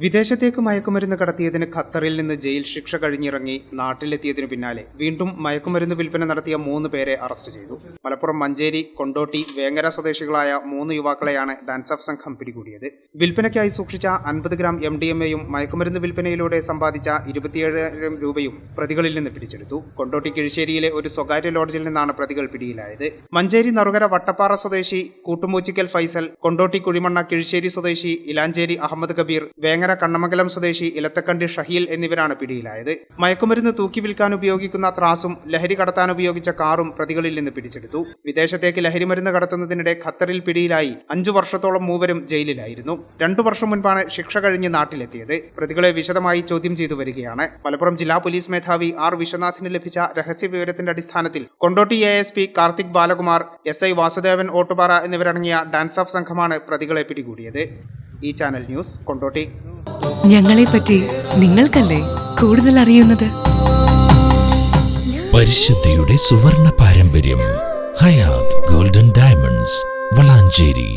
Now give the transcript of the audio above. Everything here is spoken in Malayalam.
വിദേശത്തേക്ക് മയക്കുമരുന്ന് കടത്തിയതിന് ഖത്തറിൽ നിന്ന് ജയിൽ ശിക്ഷ കഴിഞ്ഞിറങ്ങി നാട്ടിലെത്തിയതിനു പിന്നാലെ വീണ്ടും മയക്കുമരുന്ന് വിൽപ്പന നടത്തിയ 3 പേരെ അറസ്റ്റ് ചെയ്തു. മലപ്പുറം മഞ്ചേരി, കൊണ്ടോട്ടി, വേങ്ങര സ്വദേശികളായ 3 യുവാക്കളെയാണ് ഡാൻസ് ഓഫ് സംഘം പിടികൂടിയത്. വിൽപ്പനയ്ക്കായി സൂക്ഷിച്ച 50 ഗ്രാം MDMAയും മയക്കുമരുന്ന് വിൽപ്പനയിലൂടെ സമ്പാദിച്ച 27,000 രൂപയും പ്രതികളിൽ നിന്ന് പിടിച്ചെടുത്തു. കൊണ്ടോട്ടി കിഴിശ്ശേരിയിലെ ഒരു സ്വകാര്യ ലോഡ്ജിൽ നിന്നാണ് പ്രതികൾ പിടിയിലായത്. മഞ്ചേരി നറുകര വട്ടപ്പാറ സ്വദേശി കൂട്ടുമൂച്ചിക്കൽ ഫൈസൽ, കൊണ്ടോട്ടി കുഴിമണ്ണ കിഴിശ്ശേരി സ്വദേശി ഇലാഞ്ചേരി അഹമ്മദ് കബീർ, വേങ്ങര കണ്ണമംഗലം സ്വദേശി ഇലത്തക്കണ്ടി ഷഹീൽ എന്നിവരാണ് പിടിയിലായത്. മയക്കുമരുന്ന് തൂക്കി വിൽക്കാൻ ഉപയോഗിക്കുന്ന ത്രാസും ലഹരി കടത്താൻ ഉപയോഗിച്ച കാറും പ്രതികളിൽ നിന്ന് പിടിച്ചെടുത്തു. വിദേശത്തേക്ക് ലഹരിമരുന്ന് കടത്തുന്നതിനിടെ ഖത്തറിൽ പിടിയിലായി 5 വർഷത്തോളം മൂവരും ജയിലിലായിരുന്നു. 2 വർഷം മുൻപാണ് ശിക്ഷ കഴിഞ്ഞ് നാട്ടിലെത്തിയത്. പ്രതികളെ വിശദമായി ചോദ്യം ചെയ്തു വരികയാണ്. മലപ്പുറം ജില്ലാ പോലീസ് മേധാവി R. വിശ്വനാഥിന് ലഭിച്ച രഹസ്യവിവരത്തിന്റെ അടിസ്ഥാനത്തിൽ കൊണ്ടോട്ടി ASP കാർത്തിക് ബാലകുമാർ, SI വാസുദേവൻ ഓട്ടുപാറ എന്നിവരടങ്ങിയ ഡാൻസ് ഓഫ് സംഘമാണ് പ്രതികളെ പിടികൂടിയത്. ഈ ചാനൽ ന്യൂസ്, കൊണ്ടോട്ടി. ഞങ്ങളെപ്പറ്റി നിങ്ങൾക്കല്ലേ കൂടുതൽ അറിയുന്നത്? പരിശുദ്ധിയുടെ സുവർണ പാരമ്പര്യം. Hayath golden diamonds, Valanchery.